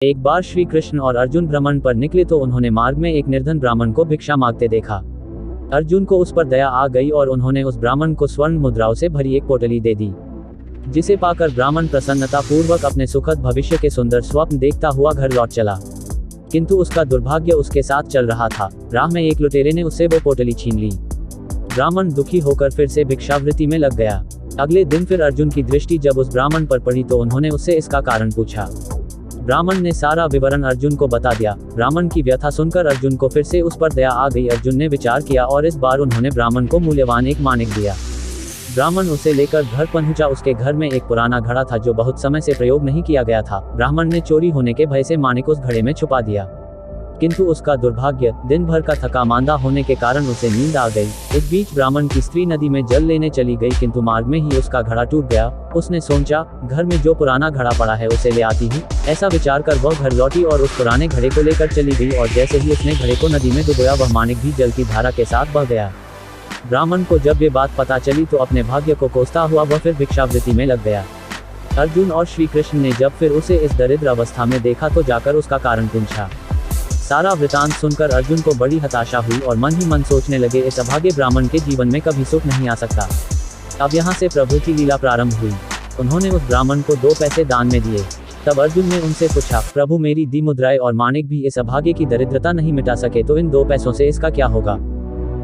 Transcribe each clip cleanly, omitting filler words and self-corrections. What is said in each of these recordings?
एक बार श्री कृष्ण और अर्जुन भ्रमण पर निकले तो उन्होंने मार्ग में एक निर्धन ब्राह्मण को भिक्षा मांगते देखा। अर्जुन को उस पर दया आ गई और उन्होंने उस ब्राह्मण को स्वर्ण मुद्राओं से भरी एक पोटली दे दी, जिसे पाकर ब्राह्मण प्रसन्नता पूर्वक अपने सुखद भविष्य के सुंदर स्वप्न देखता हुआ घर लौट चला। किंतु उसका दुर्भाग्य उसके साथ चल रहा था। राह में एक लुटेरे ने उससे वो पोटली छीन ली। ब्राह्मण दुखी होकर फिर से भिक्षावृत्ति में लग गया। अगले दिन फिर अर्जुन की दृष्टि जब उस ब्राह्मण पर पड़ी तो उन्होंने उससे इसका कारण पूछा। ब्राह्मण ने सारा विवरण अर्जुन को बता दिया। ब्राह्मण की व्यथा सुनकर अर्जुन को फिर से उस पर दया आ गई। अर्जुन ने विचार किया और इस बार उन्होंने ब्राह्मण को मूल्यवान एक माणिक दिया। ब्राह्मण उसे लेकर घर पहुंचा। उसके घर में एक पुराना घड़ा था जो बहुत समय से प्रयोग नहीं किया गया था। ब्राह्मण ने चोरी होने के भय से माणिक उस घड़े में छुपा दिया, किंतु उसका दुर्भाग्य दिन भर का थका मांदा होने के कारण उसे नींद आ गई। इस बीच ब्राह्मण की स्त्री नदी में जल लेने चली गई, किंतु मार्ग में ही उसका घड़ा टूट गया। उसने सोचा, घर में जो पुराना घड़ा पड़ा है उसे ले आती हूँ। ऐसा विचार कर वह घर लौटी और उस पुराने घड़े को लेकर चली गई, और जैसे ही उसने घड़े को नदी में डुबोया वह माणिक भी जल की धारा के साथ बह गया। ब्राह्मण को जब ये बात पता चली तो अपने भाग्य को कोसता हुआ वह फिर भिक्षावृत्ति में लग गया। अर्जुन और श्री कृष्ण ने जब फिर उसे इस दरिद्र अवस्था में देखा तो जाकर उसका कारण पूछा। सारा वृतांत सुनकर अर्जुन को बड़ी हताशा हुई और मन ही मन सोचने लगे, इस अभागे ब्राह्मण के जीवन में कभी सुख नहीं आ सकता। अब यहाँ से प्रभु की लीला प्रारंभ हुई। उन्होंने उस ब्राह्मण को 2 पैसे दान में दिए। तब अर्जुन ने उनसे पूछा, प्रभु मेरी दी मुद्राएं और माणिक भी इस अभागे की दरिद्रता नहीं मिटा सके तो इन 2 पैसों से इसका क्या होगा।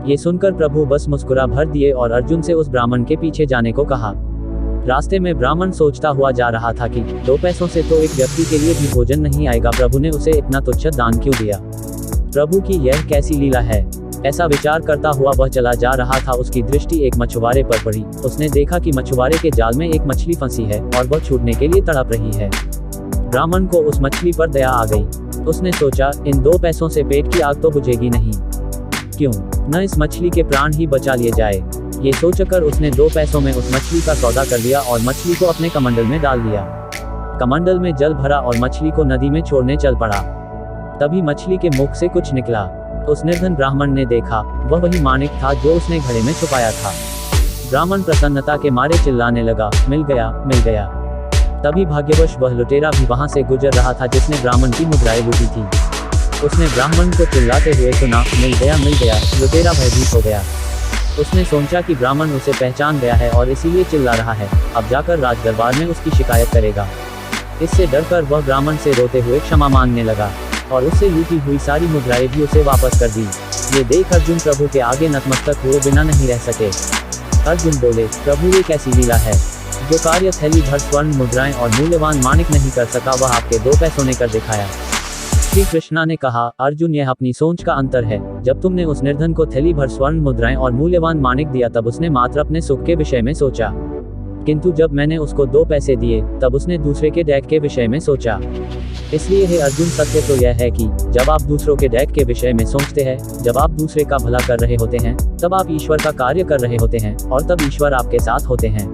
ये सुनकर प्रभु बस मुस्कुरा भर दिए और अर्जुन से उस ब्राह्मण के पीछे जाने को कहा। रास्ते में ब्राह्मण सोचता हुआ जा रहा था कि 2 पैसों से तो एक व्यक्ति के लिए भी भोजन नहीं आएगा, प्रभु ने उसे इतना तुच्छ दान क्यों दिया। प्रभु की यह कैसी लीला है। ऐसा विचार करता हुआ वह चला जा रहा था। उसकी दृष्टि एक मछुआरे पर पड़ी। उसने देखा कि मछुआरे के जाल में एक मछली फंसी है और वह छूटने के लिए तड़प रही है। ब्राह्मण को उस मछली पर दया आ गई। उसने सोचा, इन 2 पैसों से पेट की आग तो बुझेगी नहीं, क्यों न इस मछली के प्राण ही बचा लिए जाए। ये सोचकर उसने 2 पैसों में उस मछली का सौदा कर लिया और मछली को अपने कमंडल में डाल दिया। कमंडल में जल भरा और मछली को नदी में छोड़ने चल पड़ा। तभी मछली के मुख से कुछ निकला। उस निर्धन ब्राह्मण ने देखा, वह वही माणिक था जो उसने घड़े में छुपाया था। ब्राह्मण प्रसन्नता के मारे चिल्लाने लगा, मिल गया, मिल गया। तभी भाग्यवश वह लुटेरा भी वहां से गुजर रहा था जिसने ब्राह्मण की मुद्राएं लूटी थी। उसने ब्राह्मण को चिल्लाते हुए सुना, मिल गया, मिल गया। लुटेरा भयभीत हो गया। उसने सोचा कि ब्राह्मण उसे पहचान गया है और इसीलिए चिल्ला रहा है। अब जाकर राजदरबार में उसकी शिकायत करेगा। इससे डरकर वह ब्राह्मण से रोते हुए क्षमा मांगने लगा और उससे लूटी हुई सारी मुद्राएं भी उसे वापस कर दी। ये देख अर्जुन प्रभु के आगे नतमस्तक हुए बिना नहीं रह सके। अर्जुन बोले, प्रभु ये कैसी लीला है। जो कार्य थैली भर स्वर्ण मुद्राएं और मूल्यवान माणिक नहीं कर सका वह आपके 2 पैसों ने कर दिखाया। श्री कृष्णा ने कहा, अर्जुन यह अपनी सोच का अंतर है। जब तुमने उस निर्धन को थैली भर स्वर्ण मुद्राएं और मूल्यवान माणिक दिया तब उसने मात्र अपने सुख के विषय में सोचा, किंतु जब मैंने उसको 2 पैसे दिए तब उसने दूसरे के डैक के विषय में सोचा। इसलिए हे अर्जुन, सत्य तो यह है कि जब आप दूसरों के डैक के विषय में सोचते हैं, जब आप दूसरे का भला कर रहे होते हैं, तब आप ईश्वर का कार्य कर रहे होते हैं और तब ईश्वर आपके साथ होते हैं।